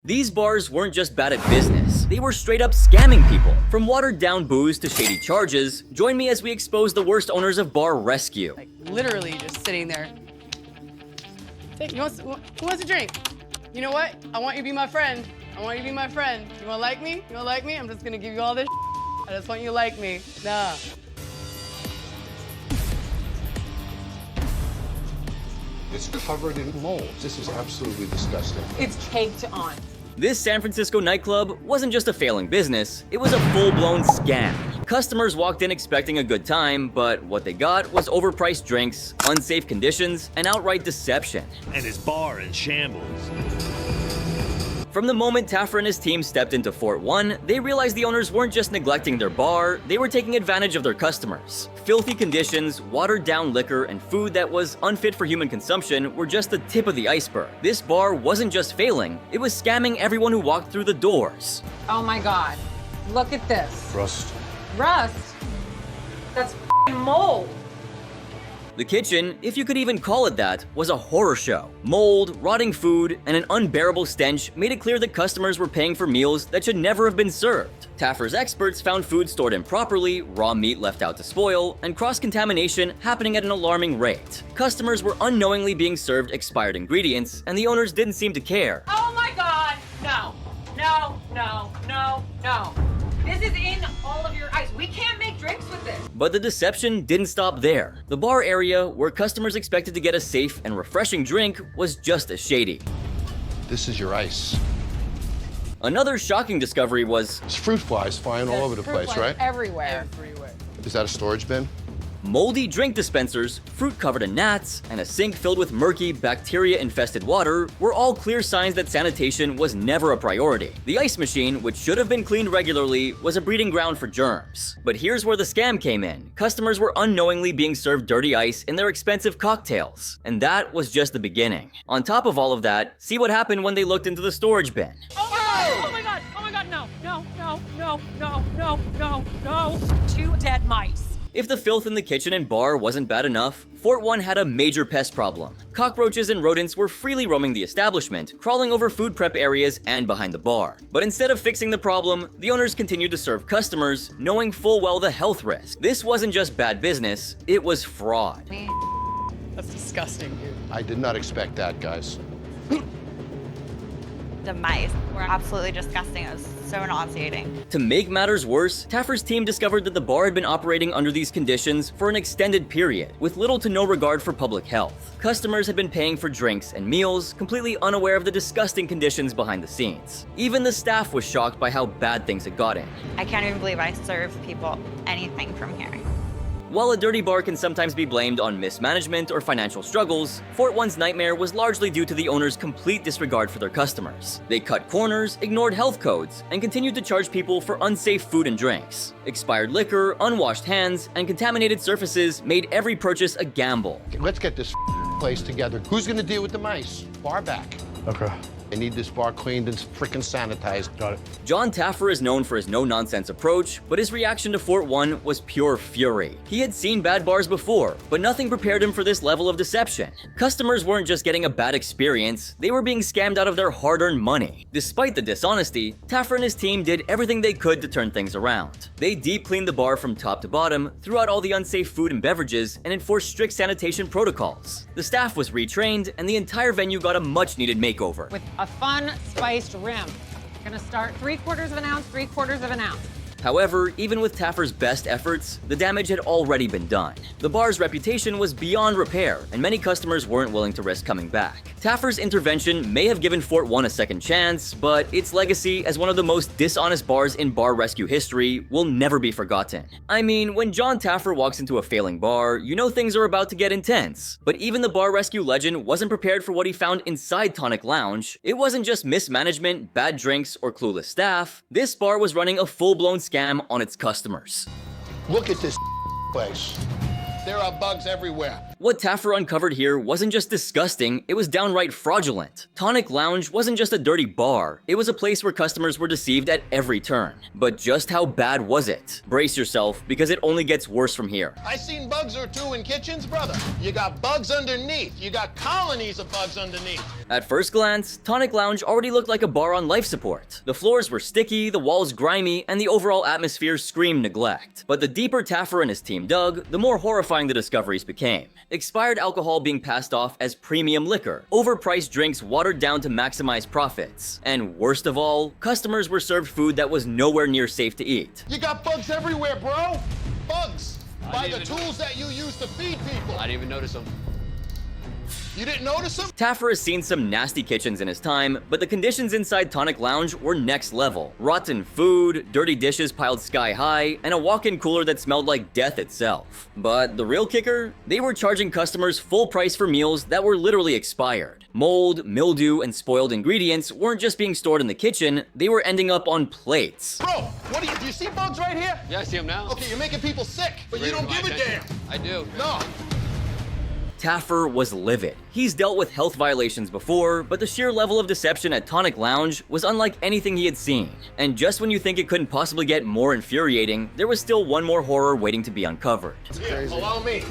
These bars weren't just bad at business, they were straight up scamming people. From watered down booze to shady charges, join me as we expose the worst owners of bar rescue. Like literally just sitting there. Who wants a drink? You know what? I want you to be my friend. I want you to be my friend. You wanna like me? You wanna like me? I'm just gonna give you all this. I just want you to like me. Nah. It's covered in mold. This is absolutely disgusting. It's caked on. This San Francisco nightclub wasn't just a failing business, it was a full-blown scam. Customers walked in expecting a good time, but what they got was overpriced drinks, unsafe conditions, and outright deception. And his bar in shambles. From the moment Taffer and his team stepped into Fort 1, they realized the owners weren't just neglecting their bar, they were taking advantage of their customers. Filthy conditions, watered-down liquor, and food that was unfit for human consumption were just the tip of the iceberg. This bar wasn't just failing, it was scamming everyone who walked through the doors. Oh my God, look at this. Rust. Rust? That's f***ing mold. The kitchen, if you could even call it that, was a horror show. Mold, rotting food, and an unbearable stench made it clear that customers were paying for meals that should never have been served. Taffer's experts found food stored improperly, raw meat left out to spoil, and cross-contamination happening at an alarming rate. Customers were unknowingly being served expired ingredients, and the owners didn't seem to care. Oh my God, no, no, no, no, no. This is in all of your ice. We can't make drinks with this. But the deception didn't stop there. The bar area, where customers expected to get a safe and refreshing drink, was just as shady. This is your ice. Another shocking discovery was It's fruit flies flying all over the place, right? Everywhere. Everywhere. Is that a storage bin? moldy drink dispensers, fruit covered in gnats, and a sink filled with murky, bacteria-infested water were all clear signs that sanitation was never a priority. The ice machine, which should have been cleaned regularly, was a breeding ground for germs. But here's where the scam came in. Customers were unknowingly being served dirty ice in their expensive cocktails. And that was just the beginning. On top of all of that, see what happened when they looked into the storage bin. Oh my God! Oh my God! No! No! No! No! No! No! No! No! 2 dead mice. If the filth in the kitchen and bar wasn't bad enough, Fort 1 had a major pest problem. Cockroaches and rodents were freely roaming the establishment, crawling over food prep areas and behind the bar. But instead of fixing the problem, the owners continued to serve customers, knowing full well the health risk. This wasn't just bad business, it was fraud. That's disgusting, dude. I did not expect that, guys. The mice were absolutely disgusting. It was so nauseating. To make matters worse, Taffer's team discovered that the bar had been operating under these conditions for an extended period, with little to no regard for public health. Customers had been paying for drinks and meals, completely unaware of the disgusting conditions behind the scenes. Even the staff was shocked by how bad things had gotten. I can't even believe I served people anything from here. While a dirty bar can sometimes be blamed on mismanagement or financial struggles, Fort 1's nightmare was largely due to the owners' complete disregard for their customers. They cut corners, ignored health codes, and continued to charge people for unsafe food and drinks. Expired liquor, unwashed hands, and contaminated surfaces made every purchase a gamble. Let's get this place together. Who's gonna deal with the mice? Bar back. Okay. I need this bar cleaned and frickin' sanitized. Got it. John Taffer is known for his no-nonsense approach, but his reaction to Fort 1 was pure fury. He had seen bad bars before, but nothing prepared him for this level of deception. Customers weren't just getting a bad experience, they were being scammed out of their hard-earned money. Despite the dishonesty, Taffer and his team did everything they could to turn things around. They deep-cleaned the bar from top to bottom, threw out all the unsafe food and beverages, and enforced strict sanitation protocols. The staff was retrained, and the entire venue got a much-needed makeover. With a fun spiced rim. Gonna start 3/4 of an ounce, 3/4 of an ounce. However, even with Taffer's best efforts, the damage had already been done. The bar's reputation was beyond repair, and many customers weren't willing to risk coming back. Taffer's intervention may have given Fort 1 a second chance, but its legacy as one of the most dishonest bars in bar rescue history will never be forgotten. I mean, when John Taffer walks into a failing bar, you know things are about to get intense. But even the bar rescue legend wasn't prepared for what he found inside Tonic Lounge. It wasn't just mismanagement, bad drinks, or clueless staff. This bar was running a full-blown scam on its customers. Look at this place. There are bugs everywhere. What Taffer uncovered here wasn't just disgusting, it was downright fraudulent. Tonic Lounge wasn't just a dirty bar, it was a place where customers were deceived at every turn. But just how bad was it? Brace yourself, because it only gets worse from here. I seen bugs or two in kitchens, brother. You got bugs underneath. You got colonies of bugs underneath. At first glance, Tonic Lounge already looked like a bar on life support. The floors were sticky, the walls grimy, and the overall atmosphere screamed neglect. But the deeper Taffer and his team dug, the more horrifying the discoveries became. Expired alcohol being passed off as premium liquor, overpriced drinks watered down to maximize profits, and worst of all, customers were served food that was nowhere near safe to eat. You got bugs everywhere, bro. Bugs. By the tools that you use to feed people. I didn't even notice them. You didn't notice them? Taffer has seen some nasty kitchens in his time, but the conditions inside Tonic Lounge were next level. Rotten food, dirty dishes piled sky high, and a walk-in cooler that smelled like death itself. But the real kicker? They were charging customers full price for meals that were literally expired. Mold, mildew, and spoiled ingredients weren't just being stored in the kitchen, they were ending up on plates. Bro, what do you see bugs right here? Yeah, I see them now. Okay, you're making people sick, but you don't give a damn. I do. No. Taffer was livid. He's dealt with health violations before, but the sheer level of deception at Tonic Lounge was unlike anything he had seen. And just when you think it couldn't possibly get more infuriating, there was still one more horror waiting to be uncovered. Here, allow me.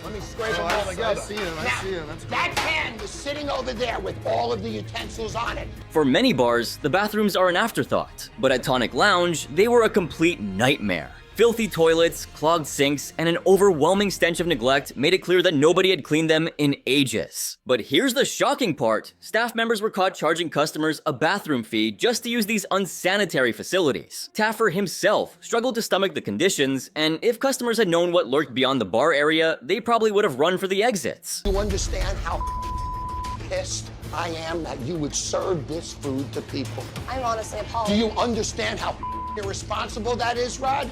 Let me scrape them all together. I see them. That's That pan is sitting over there with all of the utensils on it. For many bars, the bathrooms are an afterthought, but at Tonic Lounge, they were a complete nightmare. Filthy toilets, clogged sinks, and an overwhelming stench of neglect made it clear that nobody had cleaned them in ages. But here's the shocking part. Staff members were caught charging customers a bathroom fee just to use these unsanitary facilities. Taffer himself struggled to stomach the conditions, and if customers had known what lurked beyond the bar area, they probably would have run for the exits. You understand how pissed I am that you would serve this food to people? I'm honestly appalled. Do you understand how irresponsible that is, Rod?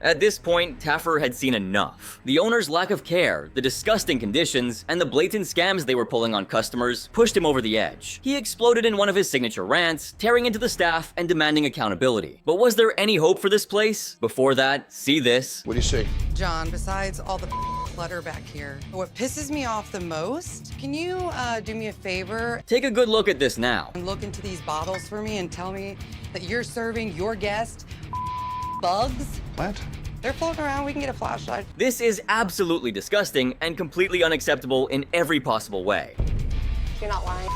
At this point, Taffer had seen enough. The owner's lack of care, the disgusting conditions, and the blatant scams they were pulling on customers pushed him over the edge. He exploded in one of his signature rants, tearing into the staff and demanding accountability. But was there any hope for this place? Before that, see this. What do you see? John, besides all the clutter back here, what pisses me off the most, can you do me a favor Take a good look at this now. and look into these bottles for me and tell me that you're serving your guest bugs? What? They're floating around, we can get a flashlight. This is absolutely disgusting and completely unacceptable in every possible way. You're not lying.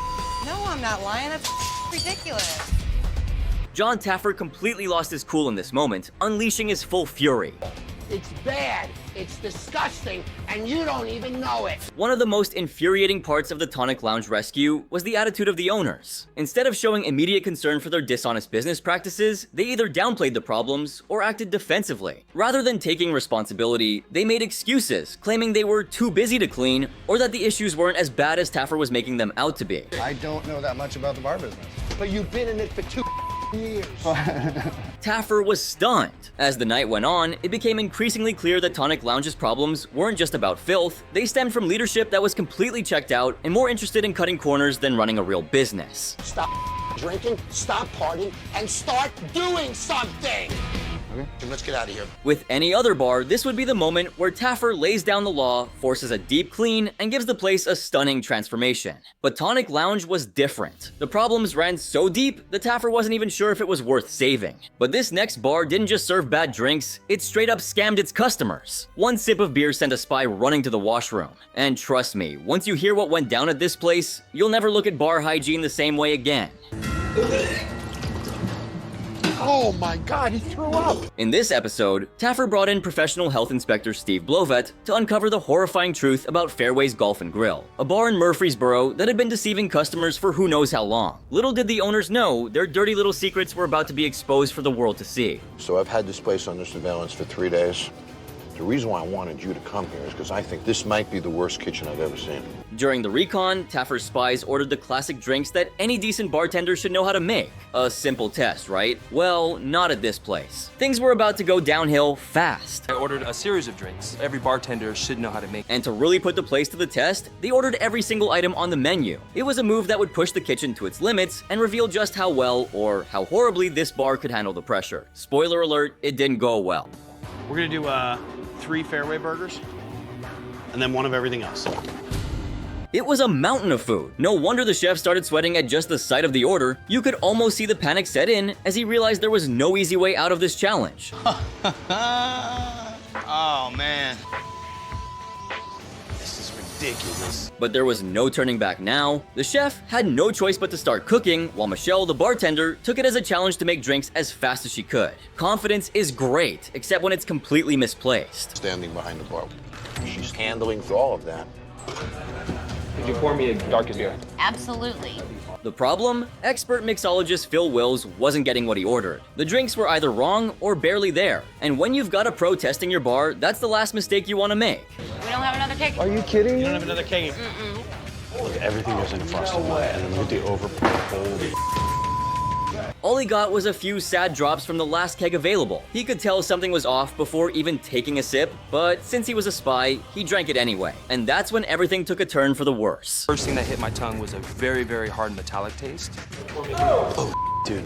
No, I'm not lying, that's ridiculous. John Taffer completely lost his cool in this moment, unleashing his full fury. It's bad, it's disgusting, and you don't even know it. One of the most infuriating parts of the Tonic Lounge rescue was the attitude of the owners. Instead of showing immediate concern for their dishonest business practices, they either downplayed the problems or acted defensively. Rather than taking responsibility, they made excuses, claiming they were too busy to clean or that the issues weren't as bad as Taffer was making them out to be. I don't know that much about the bar business. But you've been in it for 2 years. Taffer was stunned. As the night went on, it became increasingly clear that Tonic Lounge's problems weren't just about filth, they stemmed from leadership that was completely checked out and more interested in cutting corners than running a real business. Stop drinking, stop partying, and start doing something. Okay. Let's get out of here. With any other bar, this would be the moment where Taffer lays down the law, forces a deep clean, and gives the place a stunning transformation. But Tonic Lounge was different. The problems ran so deep that Taffer wasn't even sure if it was worth saving. But this next bar didn't just serve bad drinks, it straight up scammed its customers. One sip of beer sent a spy running to the washroom. And trust me, once you hear what went down at this place, you'll never look at bar hygiene the same way again. Oh my God, he threw up. In this episode, Taffer brought in professional health inspector Steve Blovet to uncover the horrifying truth about Fairways Golf and Grill, a bar in Murfreesboro that had been deceiving customers for who knows how long. Little did the owners know, their dirty little secrets were about to be exposed for the world to see. So I've had this place under surveillance for 3 days. The reason why I wanted you to come here is because I think this might be the worst kitchen I've ever seen. During the recon, Taffer's spies ordered the classic drinks that any decent bartender should know how to make. A simple test, right? Well, not at this place. Things were about to go downhill fast. I ordered a series of drinks. Every bartender should know how to make. And to really put the place to the test, they ordered every single item on the menu. It was a move that would push the kitchen to its limits and reveal just how well, or how horribly, this bar could handle the pressure. Spoiler alert, it didn't go well. We're gonna do 3 fairway burgers. and then one of everything else. It was a mountain of food. No wonder the chef started sweating at just the sight of the order. You could almost see the panic set in as he realized there was no easy way out of this challenge. Oh, man. This is ridiculous. But there was no turning back now. The chef had no choice but to start cooking, while Michelle, the bartender, took it as a challenge to make drinks as fast as she could. Confidence is great, except when it's completely misplaced. Standing behind the bar. She's handling through all of that. Could you pour me a darker beer? Absolutely. The problem? Expert mixologist Phil Wills wasn't getting what he ordered. The drinks were either wrong or barely there. And when you've got a pro testing your bar, that's the last mistake you want to make. We don't have another cake. Are you kidding You me? don't have another keg? Look, everything goes in frosted mud, and then with the overpowered. All he got was a few sad drops from the last keg available. He could tell something was off before even taking a sip, but since he was a spy, he drank it anyway. And that's when everything took a turn for the worse. First thing that hit my tongue was a very, very hard metallic taste. Oh, dude,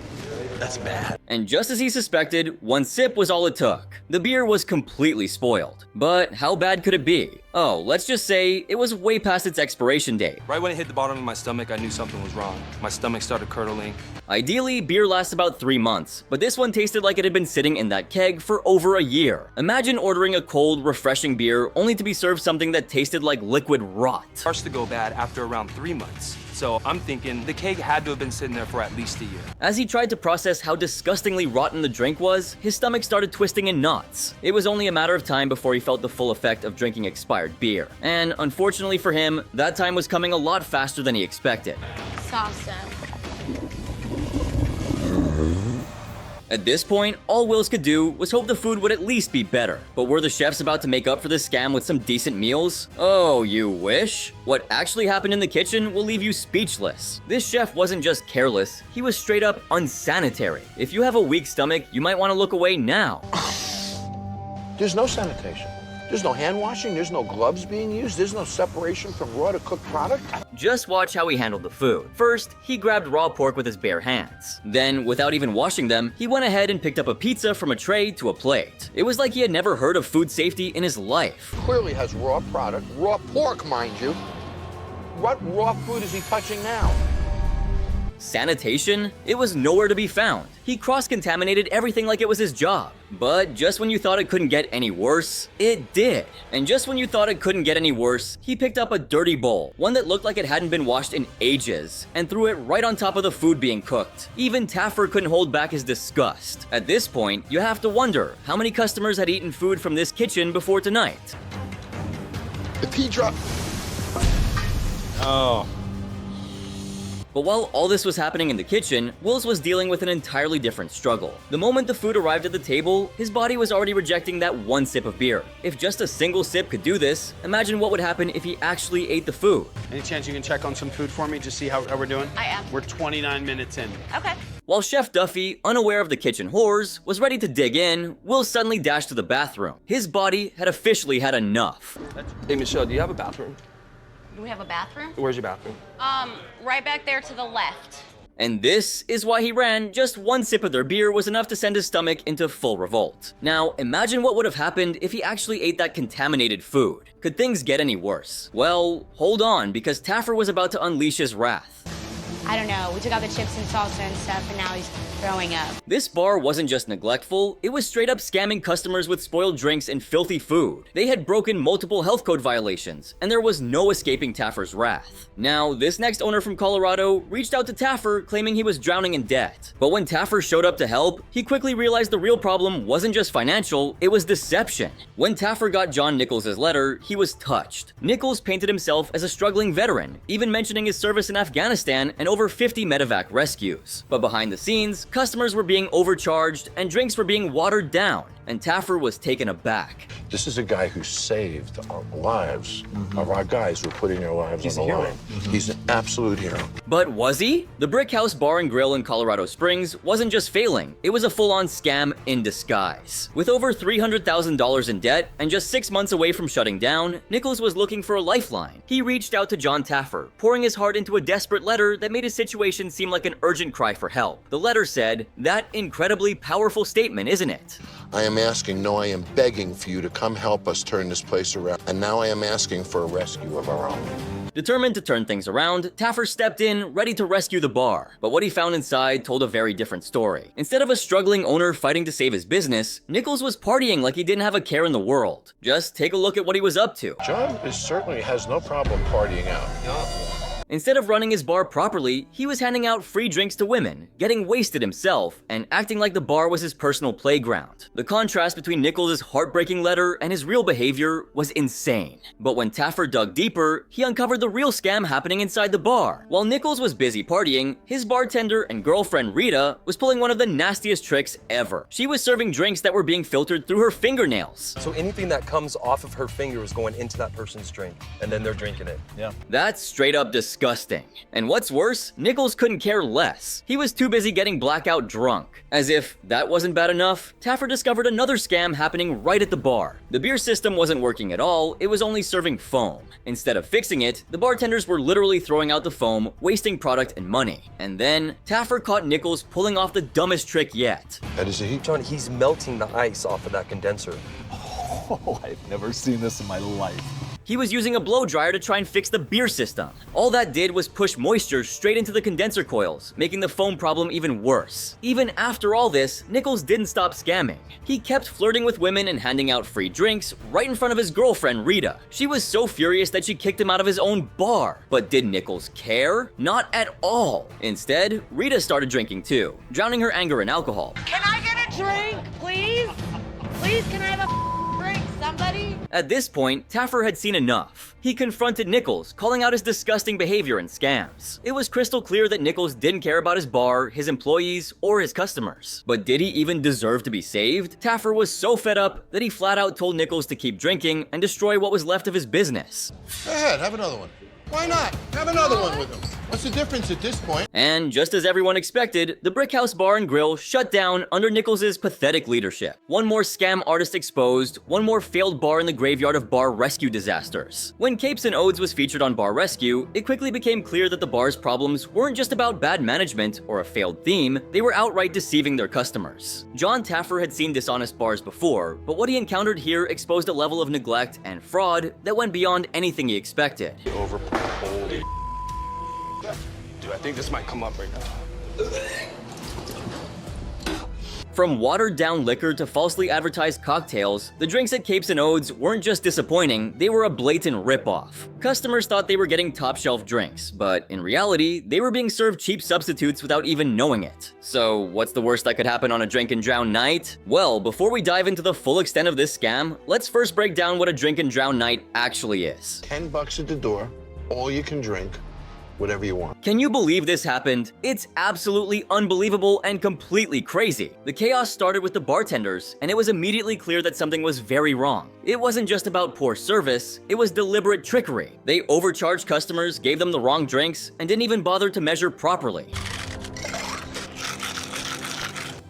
that's bad. And just as he suspected, one sip was all it took. The beer was completely spoiled. But how bad could it be? Oh, let's just say it was way past its expiration date. Right when it hit the bottom of my stomach, I knew something was wrong. My stomach started curdling. Ideally, beer lasts about 3 months, but this one tasted like it had been sitting in that keg for over a year. Imagine ordering a cold, refreshing beer only to be served something that tasted like liquid rot. It starts to go bad after around 3 months. So I'm thinking the keg had to have been sitting there for at least a year. As he tried to process how disgustingly rotten the drink was, his stomach started twisting in knots. It was only a matter of time before he felt the full effect of drinking expired beer. And unfortunately for him, that time was coming a lot faster than he expected. Salsa. At this point, all Wills could do was hope the food would at least be better. But were the chefs about to make up for this scam with some decent meals? Oh, you wish? What actually happened in the kitchen will leave you speechless. This chef wasn't just careless, he was straight up unsanitary. If you have a weak stomach, you might want to look away now. There's no sanitation. There's no hand washing, there's no gloves being used, there's no separation from raw to cooked product. Just watch how he handled the food. First, he grabbed raw pork with his bare hands. Then, without even washing them, he went ahead and picked up a pizza from a tray to a plate. It was like he had never heard of food safety in his life. Clearly has raw product, raw pork, mind you. What raw food is he touching now? Sanitation? It was nowhere to be found. He cross-contaminated everything like it was his job. But just when you thought it couldn't get any worse, it did. And just when you thought it couldn't get any worse, he picked up a dirty bowl, one that looked like it hadn't been washed in ages, and threw it right on top of the food being cooked. Even Taffer couldn't hold back his disgust. At this point, you have to wonder how many customers had eaten food from this kitchen before tonight. The tea drop. Oh. But while all this was happening in the kitchen, Wills was dealing with an entirely different struggle. The moment the food arrived at the table, his body was already rejecting that one sip of beer. If just a single sip could do this, imagine what would happen if he actually ate the food. Any chance you can check on some food for me, just see how we're doing? I am. We're 29 minutes in. Okay. While Chef Duffy, unaware of the kitchen horrors, was ready to dig in, Will suddenly dashed to the bathroom. His body had officially had enough. Hey, Michelle, do you have a bathroom? Do we have a bathroom? Where's your bathroom? Right back there to the left. And this is why he ran. Just one sip of their beer was enough to send his stomach into full revolt. Now, imagine what would have happened if he actually ate that contaminated food. Could things get any worse? Well, hold on, because Taffer was about to unleash his wrath. I don't know. We took out the chips and salsa and stuff, and now he's throwing up. This bar wasn't just neglectful, it was straight up scamming customers with spoiled drinks and filthy food. They had broken multiple health code violations, and there was no escaping Taffer's wrath. Now, this next owner from Colorado reached out to Taffer claiming he was drowning in debt. But when Taffer showed up to help, he quickly realized the real problem wasn't just financial, it was deception. When Taffer got John Nichols' letter, he was touched. Nichols painted himself as a struggling veteran, even mentioning his service in Afghanistan and over 50 medevac rescues. But behind the scenes, customers were being overcharged and drinks were being watered down, and Taffer was taken aback. This is a guy who saved our lives of our guys who are putting their lives on the line. He's an absolute hero. But was he? The Brick House Bar and Grill in Colorado Springs wasn't just failing, it was a full-on scam in disguise. With over $300,000 in debt and just 6 months away from shutting down, Nichols was looking for a lifeline. He reached out to John Taffer, pouring his heart into a desperate letter that made his situation seem like an urgent cry for help. The letter said, "That incredibly powerful statement, isn't it? I am asking, no, I am begging for you to come help us turn this place around. And now I am asking for a rescue of our own. Determined to turn things around, Taffer stepped in, ready to rescue the bar. But what he found inside told a very different story. Instead of a struggling owner fighting to save his business, Nichols was partying like he didn't have a care in the world. Just take a look at what he was up to. John certainly has no problem partying out. Instead of running his bar properly, he was handing out free drinks to women, getting wasted himself, and acting like the bar was his personal playground. The contrast between Nichols' heartbreaking letter and his real behavior was insane. But when Taffer dug deeper, he uncovered the real scam happening inside the bar. While Nichols was busy partying, his bartender and girlfriend Rita was pulling one of the nastiest tricks ever. She was serving drinks that were being filtered through her fingernails. So anything that comes off of her finger is going into that person's drink, and then they're drinking it. Yeah. That's straight up disgusting. And what's worse, Nichols couldn't care less. He was too busy getting blackout drunk. As if that wasn't bad enough, Taffer discovered another scam happening right at the bar. The beer system wasn't working at all, it was only serving foam. Instead of fixing it, the bartenders were literally throwing out the foam, wasting product and money. And then, Taffer caught Nichols pulling off the dumbest trick yet. That is a heat. John, he's melting the ice off of that condenser. Oh, I've never seen this in my life. He was using a blow dryer to try and fix the beer system. All that did was push moisture straight into the condenser coils, making the foam problem even worse. Even after all this, Nichols didn't stop scamming. He kept flirting with women and handing out free drinks right in front of his girlfriend Rita. She was so furious that she kicked him out of his own bar. But did Nichols care? Not at all. Instead, Rita started drinking too, drowning her anger in alcohol. Can I get a drink, please? Please, can I have a drink, somebody? At this point, Taffer had seen enough. He confronted Nichols, calling out his disgusting behavior and scams. It was crystal clear that Nichols didn't care about his bar, his employees, or his customers. But did he even deserve to be saved? Taffer was so fed up that he flat out told Nichols to keep drinking and destroy what was left of his business. Go ahead, have another one. Why not? Have another one with him. What's the difference at this point? And just as everyone expected, the Brick House Bar and Grill shut down under Nichols' pathetic leadership. One more scam artist exposed, one more failed bar in the graveyard of bar rescue disasters. When Capes and Odes was featured on Bar Rescue, it quickly became clear that the bar's problems weren't just about bad management or a failed theme, they were outright deceiving their customers. John Taffer had seen dishonest bars before, but what he encountered here exposed a level of neglect and fraud that went beyond anything he expected. Holy dude, I think this might come up right now. From watered-down liquor to falsely advertised cocktails, the drinks at Capes and Odes weren't just disappointing, they were a blatant rip-off. Customers thought they were getting top-shelf drinks, but in reality, they were being served cheap substitutes without even knowing it. So, what's the worst that could happen on a drink and drown night? Well, before we dive into the full extent of this scam, let's first break down what a drink and drown night actually is. $10 at the door, all you can drink, whatever you want. Can you believe this happened? It's absolutely unbelievable and completely crazy. The chaos started with the bartenders, and it was immediately clear that something was very wrong. It wasn't just about poor service, it was deliberate trickery. They overcharged customers, gave them the wrong drinks, and didn't even bother to measure properly.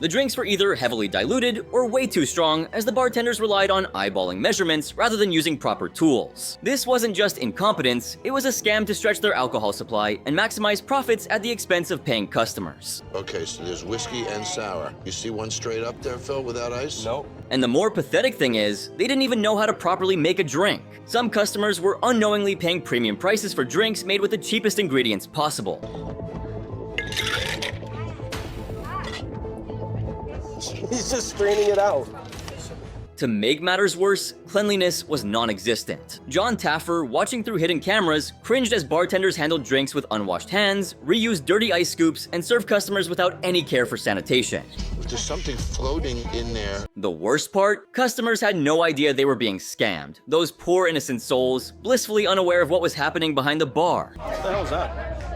The drinks were either heavily diluted or way too strong, as the bartenders relied on eyeballing measurements rather than using proper tools. This wasn't just incompetence, it was a scam to stretch their alcohol supply and maximize profits at the expense of paying customers. Okay, so there's whiskey and sour. You see one straight up there, Phil, without ice? Nope. And the more pathetic thing is, they didn't even know how to properly make a drink. Some customers were unknowingly paying premium prices for drinks made with the cheapest ingredients possible. He's just straining it out. To make matters worse, cleanliness was non-existent. John Taffer, watching through hidden cameras, cringed as bartenders handled drinks with unwashed hands, reused dirty ice scoops, and served customers without any care for sanitation. There's something floating in there. The worst part? Customers had no idea they were being scammed. Those poor innocent souls, blissfully unaware of what was happening behind the bar. What the hell is that?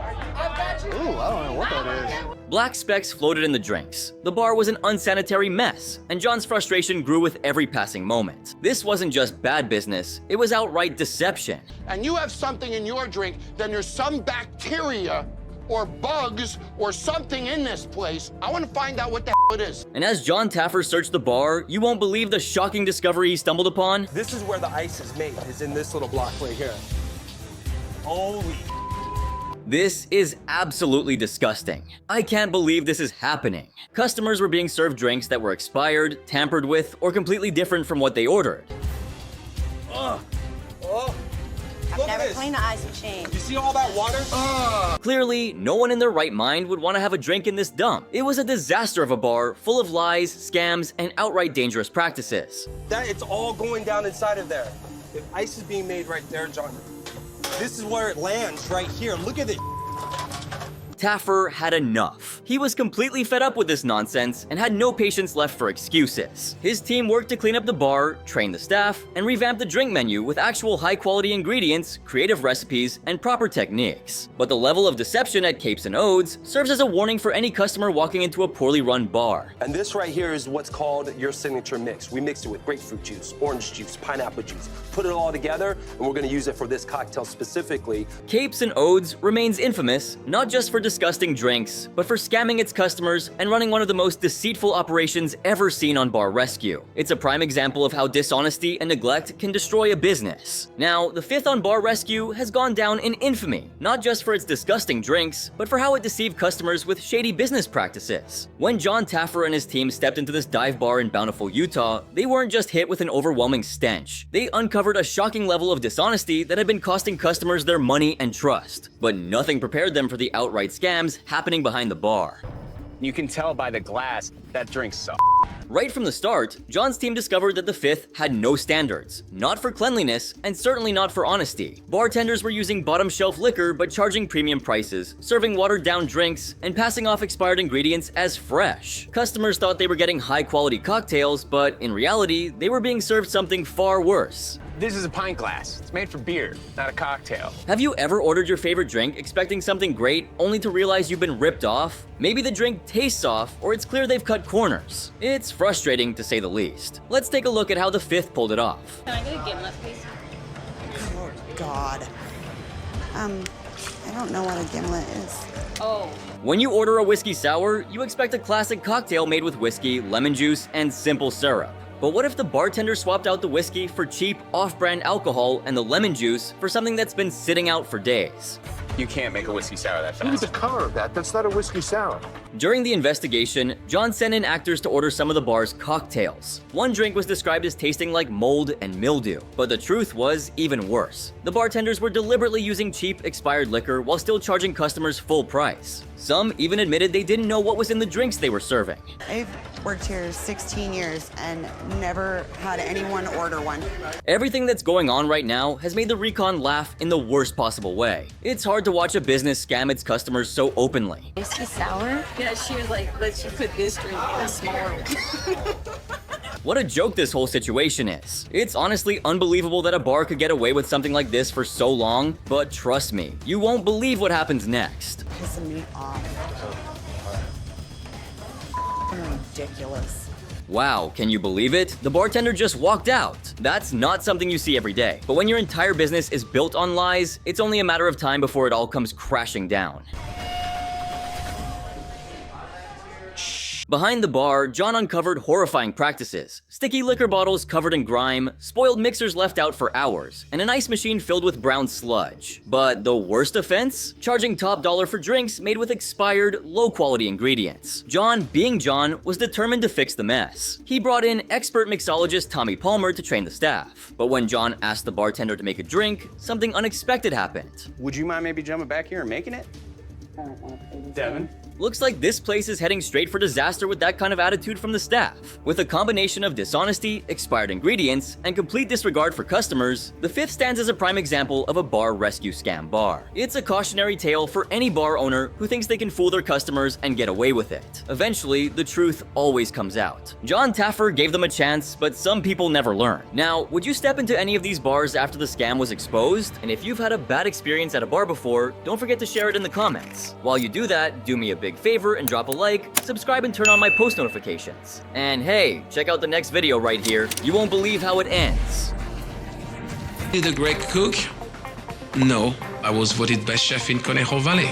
Ooh, I don't know what that is. Black specks floated in the drinks. The bar was an unsanitary mess, and John's frustration grew with every passing moment. This wasn't just bad business, it was outright deception. And you have something in your drink, then there's some bacteria or bugs or something in this place. I want to find out what the hell it is. And as John Taffer searched the bar, you won't believe the shocking discovery he stumbled upon. This is where the ice is made, is in this little block right here. Holy. This is absolutely disgusting. I can't believe this is happening. Customers were being served drinks that were expired, tampered with, or completely different from what they ordered. Ugh. Oh. I've never cleaned the ice machine. You see all that water? Clearly, no one in their right mind would want to have a drink in this dump. It was a disaster of a bar, full of lies, scams, and outright dangerous practices. It's all going down inside of there. If ice is being made right there, John, this is where it lands right here. Look at it. Taffer had enough. He was completely fed up with this nonsense and had no patience left for excuses. His team worked to clean up the bar, train the staff, and revamp the drink menu with actual high-quality ingredients, creative recipes, and proper techniques. But the level of deception at Capes and Odes serves as a warning for any customer walking into a poorly run bar. And this right here is what's called your signature mix. We mixed it with grapefruit juice, orange juice, pineapple juice, put it all together, and we're gonna use it for this cocktail specifically. Capes and Odes remains infamous, not just for disgusting drinks, but for scamming its customers and running one of the most deceitful operations ever seen on Bar Rescue. It's a prime example of how dishonesty and neglect can destroy a business. Now, the fifth on Bar Rescue has gone down in infamy, not just for its disgusting drinks, but for how it deceived customers with shady business practices. When John Taffer and his team stepped into this dive bar in Bountiful, Utah, they weren't just hit with an overwhelming stench. They uncovered a shocking level of dishonesty that had been costing customers their money and trust. But nothing prepared them for the outright scams happening behind the bar. You can tell by the glass that drink sucks. Right from the start, John's team discovered that the fifth had no standards, not for cleanliness, and certainly not for honesty. Bartenders were using bottom-shelf liquor but charging premium prices, serving watered-down drinks, and passing off expired ingredients as fresh. Customers thought they were getting high-quality cocktails, but in reality, they were being served something far worse. This is a pint glass. It's made for beer, not a cocktail. Have you ever ordered your favorite drink expecting something great, only to realize you've been ripped off? Maybe the drink tastes off, or it's clear they've cut corners. It's frustrating, to say the least. Let's take a look at how the fifth pulled it off. Can I get a gimlet, please? Oh, God. I don't know what a gimlet is. Oh. When you order a whiskey sour, you expect a classic cocktail made with whiskey, lemon juice, and simple syrup. But what if the bartender swapped out the whiskey for cheap, off-brand alcohol and the lemon juice for something that's been sitting out for days? You can't make a whiskey sour that Look at fast. the color of that. That's not a whiskey sour. During the investigation, John sent in actors to order some of the bar's cocktails. One drink was described as tasting like mold and mildew, but the truth was even worse. The bartenders were deliberately using cheap, expired liquor while still charging customers full price. Some even admitted they didn't know what was in the drinks they were serving. I've worked here 16 years and never had anyone order one. Everything that's going on right now has made the recon laugh in the worst possible way. It's hard to watch a business scam its customers so openly. Whiskey sour? Yeah, she was like, let's just put this drink in a smaller one. What a joke this whole situation is. It's honestly unbelievable that a bar could get away with something like this for so long, but trust me, you won't believe what happens next. Pissing me off. Ridiculous. Wow, can you believe it? The bartender just walked out. That's not something you see every day. But when your entire business is built on lies, it's only a matter of time before it all comes crashing down. Behind the bar, John uncovered horrifying practices. Sticky liquor bottles covered in grime, spoiled mixers left out for hours, and an ice machine filled with brown sludge. But the worst offense? Charging top dollar for drinks made with expired, low-quality ingredients. John, being John, was determined to fix the mess. He brought in expert mixologist Tommy Palmer to train the staff. But when John asked the bartender to make a drink, something unexpected happened. Would you mind maybe jumping back here and making it? Devin? Looks like this place is heading straight for disaster with that kind of attitude from the staff. With a combination of dishonesty, expired ingredients, and complete disregard for customers, the fifth stands as a prime example of a bar rescue scam bar. It's a cautionary tale for any bar owner who thinks they can fool their customers and get away with it. Eventually, the truth always comes out. John Taffer gave them a chance, but some people never learn. Now, would you step into any of these bars after the scam was exposed? And if you've had a bad experience at a bar before, don't forget to share it in the comments. While you do that, do me a big favor and drop a like, subscribe and turn on my post notifications. And hey, check out the next video right here. You won't believe how it ends. Did a great cook? No, I was voted best chef in Conejo Valley.